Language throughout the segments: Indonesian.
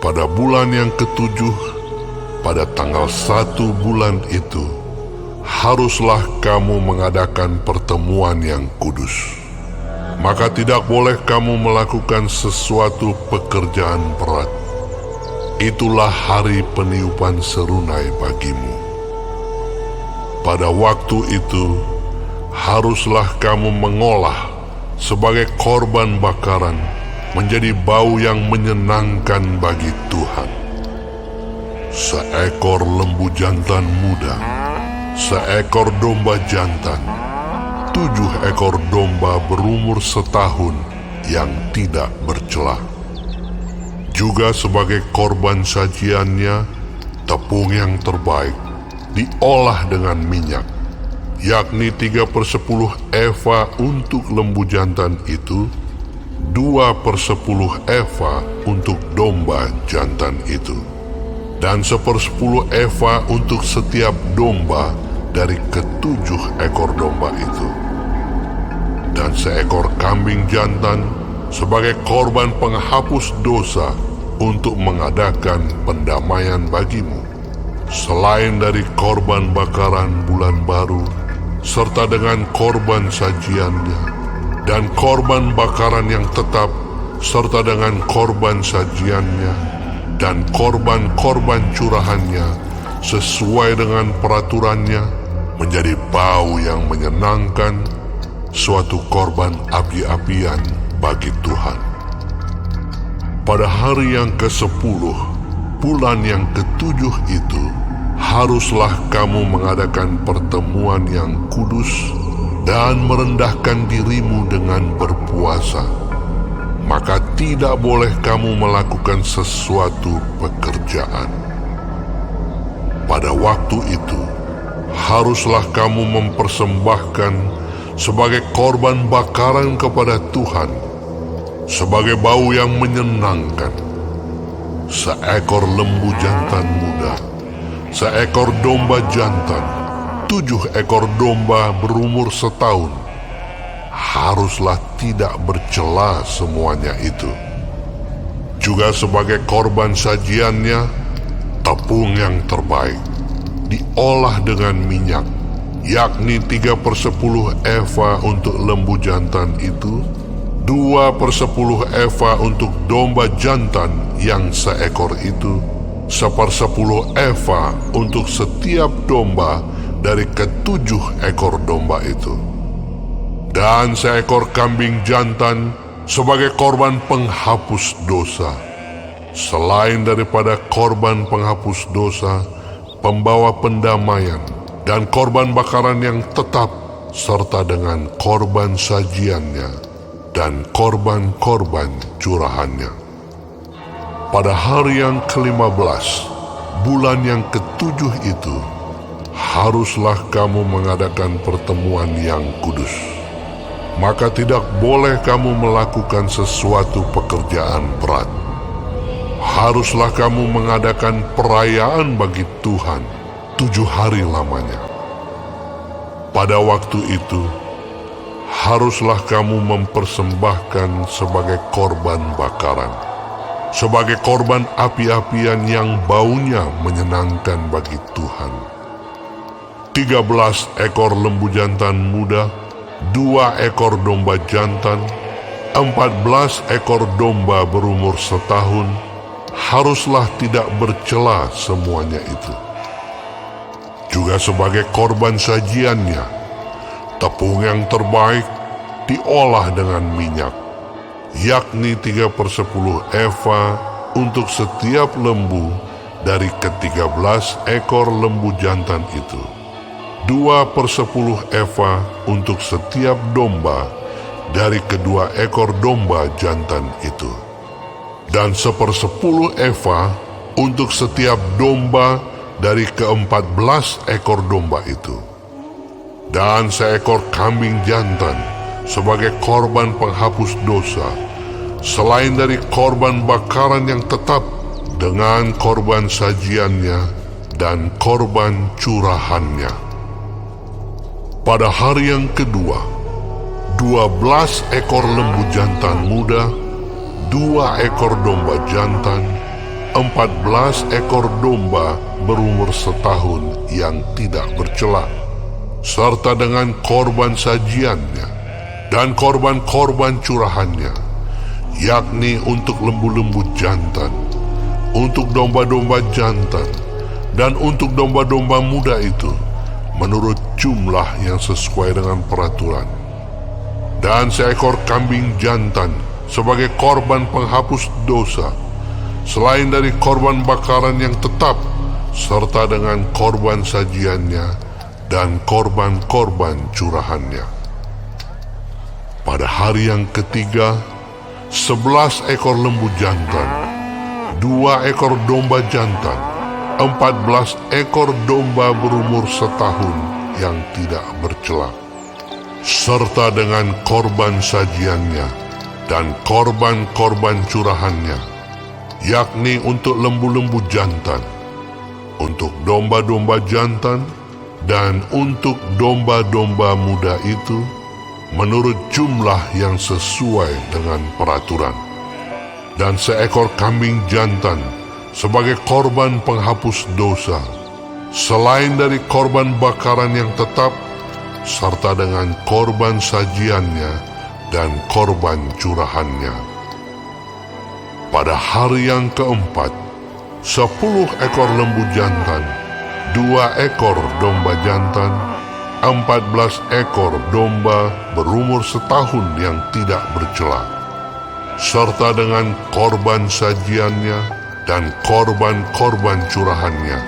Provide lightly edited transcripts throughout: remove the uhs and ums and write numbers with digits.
Pada bulan yang ketujuh, pada tanggal 1 bulan itu, haruslah kamu mengadakan pertemuan yang kudus. Maka tidak boleh kamu melakukan sesuatu pekerjaan berat. Itulah hari peniupan serunai bagimu. Pada waktu itu, haruslah kamu mengolah sebagai korban bakaran menjadi bau yang menyenangkan bagi Tuhan. Seekor lembu jantan muda, seekor domba jantan, 7 ekor domba berumur setahun yang tidak bercela. Juga sebagai korban sajiannya, tepung yang terbaik diolah dengan minyak, yakni 3/10 eva untuk lembu jantan itu, 2/10 eva untuk domba jantan itu, dan 1/10 eva untuk setiap domba dari ke-7 ekor domba itu. Dan seekor kambing jantan sebagai korban penghapus dosa untuk mengadakan pendamaian bagimu, selain dari korban bakaran bulan baru, serta dengan korban sajiannya, dan korban bakaran yang tetap, serta dengan korban sajiannya, dan korban-korban curahannya, sesuai dengan peraturannya, menjadi bau yang menyenangkan, suatu korban api-apian bagi Tuhan. Pada hari yang ke-10, bulan yang ke-7 itu, haruslah kamu mengadakan pertemuan yang kudus dan merendahkan dirimu dengan berpuasa. Maka tidak boleh kamu melakukan sesuatu pekerjaan. Pada waktu itu, haruslah kamu mempersembahkan sebagai korban bakaran kepada Tuhan, sebagai bau yang menyenangkan, seekor lembu jantan muda, seekor domba jantan, 7 ekor domba berumur setahun. Haruslah tidak bercela semuanya itu. Juga sebagai korban sajiannya, tepung yang terbaik diolah dengan minyak, yakni 3/10 eva untuk lembu jantan itu, 2/10 eva untuk domba jantan yang seekor itu, 1/10 eva untuk setiap domba dari ke-7 ekor domba itu, dan seekor kambing jantan sebagai korban penghapus dosa. Selain daripada korban penghapus dosa, pembawa pendamaian, dan korban bakaran yang tetap, serta dengan korban sajiannya dan korban-korban curahannya. Pada hari yang ke-15, bulan yang ke-7 itu, haruslah kamu mengadakan pertemuan yang kudus. Maka tidak boleh kamu melakukan sesuatu pekerjaan berat. Haruslah kamu mengadakan perayaan bagi Tuhan 7 hari lamanya. Pada waktu itu, haruslah kamu mempersembahkan sebagai korban bakaran, sebagai korban api-apian yang baunya menyenangkan bagi Tuhan, 13 ekor lembu jantan muda, 2 ekor domba jantan, 14 ekor domba berumur setahun. Haruslah tidak bercela semuanya itu. Juga sebagai korban sajiannya, tepung yang terbaik diolah dengan minyak, yakni 3/10 eva untuk setiap lembu dari ke-13 ekor lembu jantan itu, 2/10 eva untuk setiap domba dari kedua ekor domba jantan itu, dan 1/10 eva untuk setiap domba dari ke-14 ekor domba itu, dan seekor kambing jantan sebagai korban penghapus dosa, selain dari korban bakaran yang tetap dengan korban sajiannya dan korban curahannya. Pada hari yang kedua, 12 ekor lembu jantan muda, 2 ekor domba jantan, 14 ekor domba berumur setahun yang tidak bercela, serta dengan korban sajiannya dan korban-korban curahannya, yakni untuk lembu-lembu jantan, untuk domba-domba jantan, dan untuk domba-domba muda itu, menurut jumlah yang sesuai dengan peraturan. Dan seekor kambing jantan sebagai korban penghapus dosa, selain dari korban bakaran yang tetap, serta dengan korban sajiannya dan korban-korban curahannya. Pada hari yang ketiga, 11 ekor lembu jantan, 2 ekor domba jantan, 14 ekor domba berumur setahun yang tidak bercela, serta dengan korban sajiannya dan korban-korban curahannya, yakni untuk lembu-lembu jantan, untuk domba-domba jantan, dan untuk domba-domba muda itu, menurut jumlah yang sesuai dengan peraturan. Dan seekor kambing jantan sebagai korban penghapus dosa, selain dari korban bakaran yang tetap, serta dengan korban sajiannya dan korban curahannya. Pada hari yang keempat, 10 ekor lembu jantan, 2 ekor domba jantan, 14 ekor domba berumur setahun yang tidak bercela, serta dengan korban sajiannya dan korban-korban curahannya,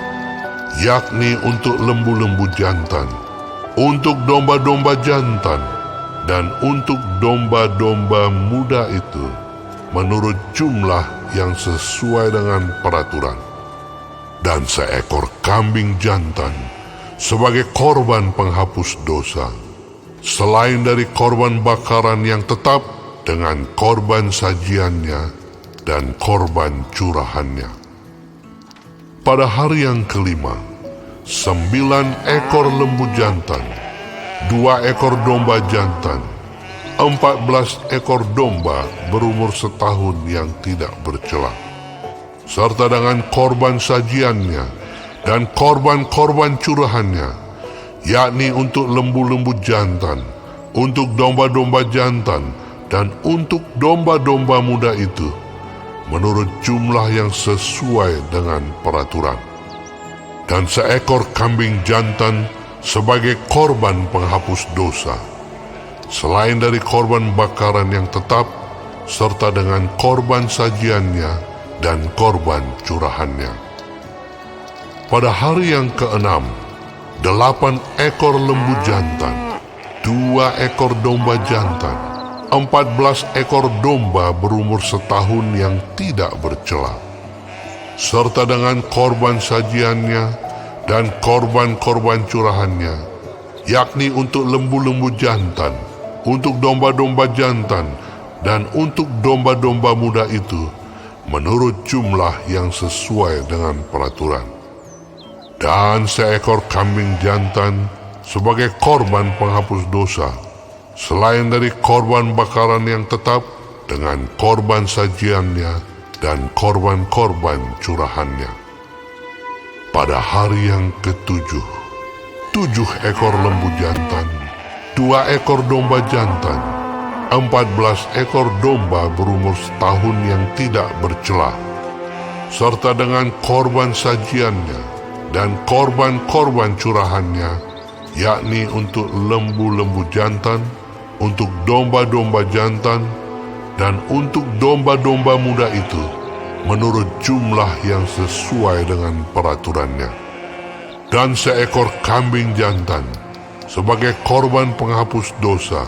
yakni untuk lembu-lembu jantan, untuk domba-domba jantan, dan untuk domba-domba muda itu, menurut jumlah yang sesuai dengan peraturan. Dan seekor kambing jantan sebagai korban penghapus dosa, selain dari korban bakaran yang tetap dengan korban sajiannya dan korban curahannya. Pada hari yang kelima, 9 ekor lembu jantan, 2 ekor domba jantan, 14 ekor domba berumur setahun yang tidak bercela, serta dengan korban sajiannya dan korban-korban curahannya, yakni untuk lembu-lembu jantan, untuk domba-domba jantan, dan untuk domba-domba muda itu, menurut jumlah yang sesuai dengan peraturan. Dan seekor kambing jantan sebagai korban penghapus dosa, selain dari korban bakaran yang tetap, serta dengan korban sajiannya dan korban curahannya. Pada hari yang keenam, 8 ekor lembu jantan, 2 ekor domba jantan, 14 ekor domba berumur setahun yang tidak bercela, serta dengan korban sajiannya dan korban-korban curahannya, yakni untuk lembu-lembu jantan, untuk domba-domba jantan, dan untuk domba-domba muda itu, menurut jumlah yang sesuai dengan peraturan. Dan seekor kambing jantan sebagai korban penghapus dosa, selain dari korban bakaran yang tetap dengan korban sajiannya dan korban-korban curahannya. Pada hari yang ketujuh, 7 ekor lembu jantan, 2 ekor domba jantan, 14 ekor domba berumur setahun yang tidak bercela, serta dengan korban sajiannya dan korban-korban curahannya, yakni untuk lembu-lembu jantan, untuk domba-domba jantan, dan untuk domba-domba muda itu, menurut jumlah yang sesuai dengan peraturannya. Dan seekor kambing jantan sebagai korban penghapus dosa,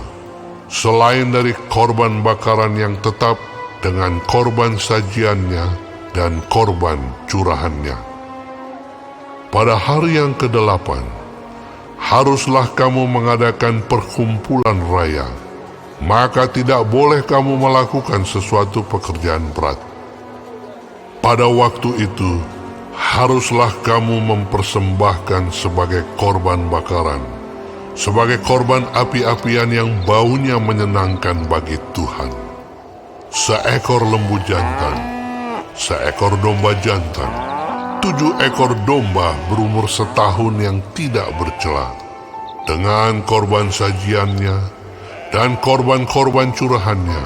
selain dari korban bakaran yang tetap dengan korban sajiannya dan korban curahannya. Pada hari yang ke-8, haruslah kamu mengadakan perkumpulan raya, maka tidak boleh kamu melakukan sesuatu pekerjaan berat. Pada waktu itu, haruslah kamu mempersembahkan sebagai korban bakaran, sebagai korban api-apian yang baunya menyenangkan bagi Tuhan, seekor lembu jantan, seekor domba jantan, 7 ekor domba berumur setahun yang tidak bercela, dengan korban sajiannya dan korban-korban curahannya,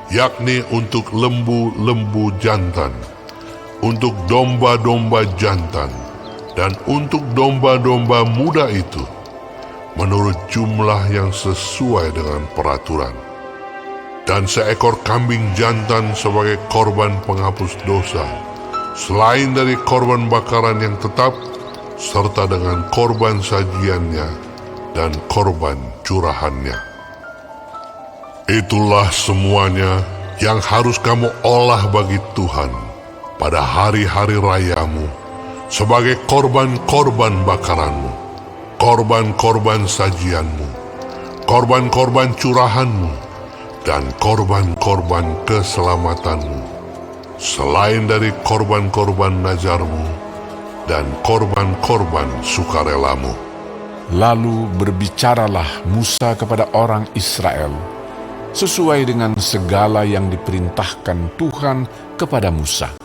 yakni untuk lembu-lembu jantan, untuk domba-domba jantan, dan untuk domba-domba muda itu, menurut jumlah yang sesuai dengan peraturan. Dan seekor kambing jantan sebagai korban penghapus dosa, selain dari korban bakaran yang tetap, serta dengan korban sajiannya dan korban curahannya. Itulah semuanya yang harus kamu olah bagi Tuhan pada hari-hari rayamu sebagai korban-korban bakaranmu, korban-korban sajianmu, korban-korban curahanmu, dan korban-korban keselamatanmu, selain dari korban-korban nazarmu dan korban-korban sukarelamu. Lalu berbicaralah Musa kepada orang Israel, sesuai dengan segala yang diperintahkan Tuhan kepada Musa.